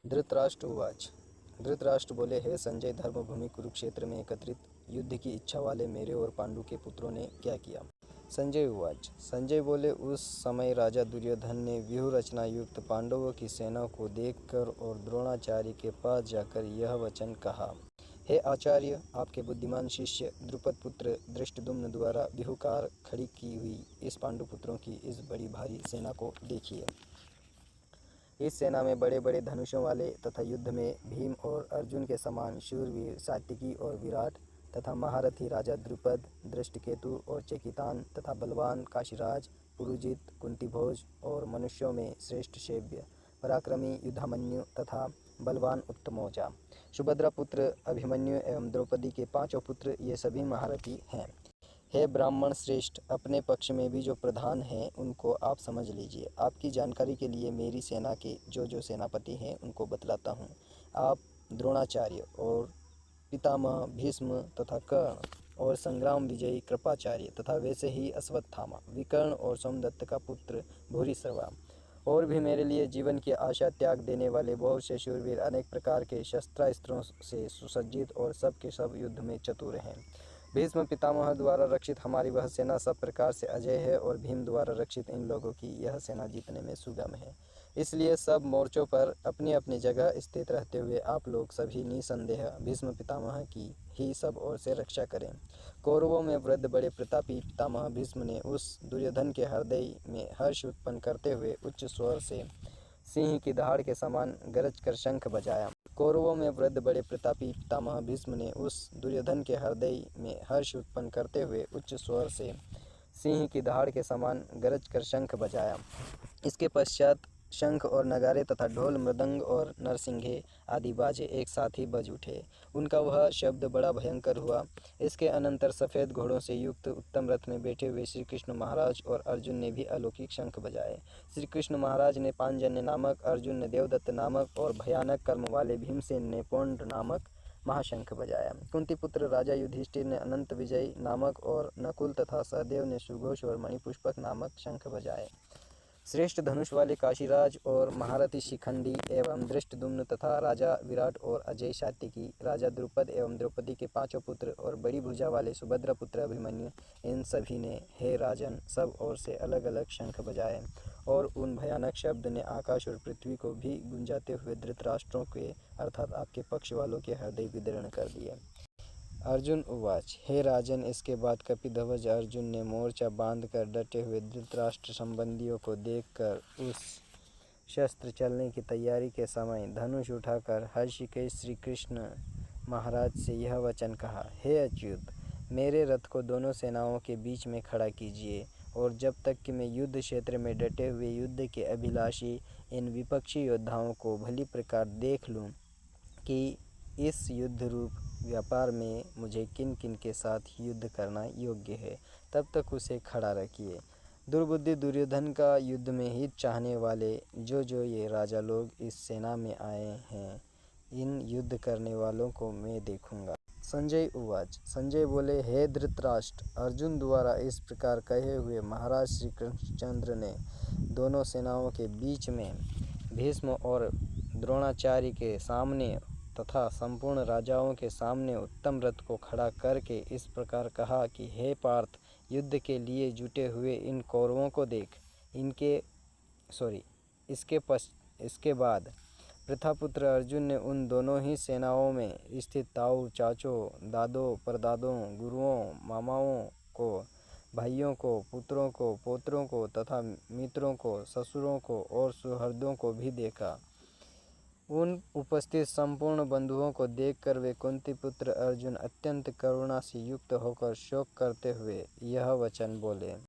धृतराष्ट्र उवाच। धृतराष्ट्र बोले, हे संजय, धर्मभूमि कुरुक्षेत्र में एकत्रित युद्ध की इच्छा वाले मेरे और पांडु के पुत्रों ने क्या किया? संजय उवाच। संजय बोले, उस समय राजा दुर्योधन ने व्यूह रचना युक्त पांडवों की सेना को देखकर और द्रोणाचार्य के पास जाकर यह वचन कहा, हे आचार्य, आपके बुद्धिमान शिष्य द्रुपद पुत्र धृष्टद्युम्न द्वारा व्यूहकार खड़ी की हुई इस पांडुपुत्रों की इस बड़ी भारी सेना को देखिए। इस सेना में बड़े बड़े धनुषों वाले तथा युद्ध में भीम और अर्जुन के समान शूरवीर सात्विकी और विराट तथा महारथी राजा द्रुपद, दृष्टकेतु और चेकितान तथा बलवान काशीराज, पुरुजित, कुंतीभोज और मनुष्यों में श्रेष्ठ शैव्य, पराक्रमी युधामन्यु तथा बलवान उत्तमौजा, सुभद्रा पुत्र अभिमन्यु एवं द्रौपदी के पांचों पुत्र, ये सभी महारथी हैं। हे ब्राह्मण श्रेष्ठ, अपने पक्ष में भी जो प्रधान हैं उनको आप समझ लीजिए। आपकी जानकारी के लिए मेरी सेना के जो सेनापति हैं उनको बतलाता हूँ। आप द्रोणाचार्य और पितामह भीष्म तथा कर्ण और संग्राम विजयी कृपाचार्य तथा वैसे ही अश्वत्थामा, विकर्ण और सोमदत्त का पुत्र भूरिश्रवा और भी मेरे लिए जीवन की आशा त्याग देने वाले बहुत से शूरवीर अनेक प्रकार के शस्त्रास्त्रों से सुसज्जित और सब के सब युद्ध में चतुर हैं। भीष्म पितामह द्वारा रक्षित हमारी वह सेना सब प्रकार से अजय है और भीम द्वारा रक्षित इन लोगों की यह सेना जीतने में सुगम है। इसलिए सब मोर्चों पर अपनी अपनी जगह स्थित रहते हुए आप लोग सभी निसंदेह भीष्म पितामह की ही सब ओर से रक्षा करें। कौरवों में वृद्ध बड़े प्रतापी पितामह भीष्म ने उस दुर्योधन के हृदय में हर्ष उत्पन्न करते हुए उच्च स्वर से सिंह की दहाड़ के समान गरज कर शंख बजाया। कौरवों में वृद्ध बड़े प्रतापी पितामह भीष्म ने उस दुर्योधन के हृदय में हर्ष उत्पन्न करते हुए उच्च स्वर से सिंह की दहाड़ के समान गरज कर शंख बजाया। इसके पश्चात शंख और नगारे तथा ढोल मृदंग और नरसिंघे आदि बाजे एक साथ ही बज उठे। उनका वह शब्द बड़ा भयंकर हुआ। इसके अनंतर सफ़ेद घोड़ों से युक्त उत्तम रथ में बैठे हुए श्री कृष्ण महाराज और अर्जुन ने भी अलौकिक शंख बजाए। श्री कृष्ण महाराज ने पांजन्य नामक, अर्जुन ने देवदत्त नामक और भयानक कर्म वाले भीमसेन ने पौंड नामक महाशंख बजाया। कुंती पुत्र राजा युधिष्ठिर ने अनंत विजय नामक और नकुल तथा सहदेव ने सुघोष और मणिपुष्पक नामक शंख बजाए। श्रेष्ठ धनुष वाले काशीराज और महारथी शिखंडी एवं धृष्टद्युम्न तथा राजा विराट और अजय सात्विकी, राजा द्रुपद एवं द्रौपदी के पांचों पुत्र और बड़ी भुजा वाले सुभद्रा पुत्र अभिमन्यु, इन सभी ने, हे राजन, सब ओर से अलग अलग शंख बजाए और उन भयानक शब्द ने आकाश और पृथ्वी को भी गुंजाते हुए धृतराष्ट्रों के अर्थात आपके पक्ष वालों के हृदय विदीर्ण कर दिए। अर्जुन उवाच। हे राजन, इसके बाद कपिध्वज अर्जुन ने मोर्चा बांधकर डटे हुए धृतराष्ट्र संबंधियों को देखकर उस शस्त्र चलने की तैयारी के समय धनुष उठाकर हर्षिकेश श्री कृष्ण महाराज से यह वचन कहा, हे अच्युत, मेरे रथ को दोनों सेनाओं के बीच में खड़ा कीजिए और जब तक कि मैं युद्ध क्षेत्र में डटे हुए युद्ध के अभिलाषी इन विपक्षी योद्धाओं को भली प्रकार देख लूँ कि इस युद्ध रूप व्यापार में मुझे किन किन के साथ युद्ध करना योग्य है, तब तक उसे खड़ा रखिए। दुर्बुद्धि दुर्योधन का युद्ध में हित चाहने वाले जो ये राजा लोग इस सेना में आए हैं, इन युद्ध करने वालों को मैं देखूंगा। संजय उवाच। संजय बोले, हे धृतराष्ट्र, अर्जुन द्वारा इस प्रकार कहे हुए महाराज श्री कृष्णचंद्र ने दोनों सेनाओं के बीच में भीष्म और द्रोणाचार्य के सामने तथा संपूर्ण राजाओं के सामने उत्तम रथ को खड़ा करके इस प्रकार कहा कि हे पार्थ, युद्ध के लिए जुटे हुए इन कौरवों को देख। इसके बाद प्रथापुत्र अर्जुन ने उन दोनों ही सेनाओं में स्थित ताऊ, चाचों, दादों, परदादों, गुरुओं, मामाओं को, भाइयों को, पुत्रों को, पोत्रों को तथा मित्रों को, ससुरों को और सुहृदों को भी देखा। उन उपस्थित संपूर्ण बंधुओं को देखकर वे कुंती पुत्र अर्जुन अत्यंत करुणा से युक्त होकर शोक करते हुए यह वचन बोले।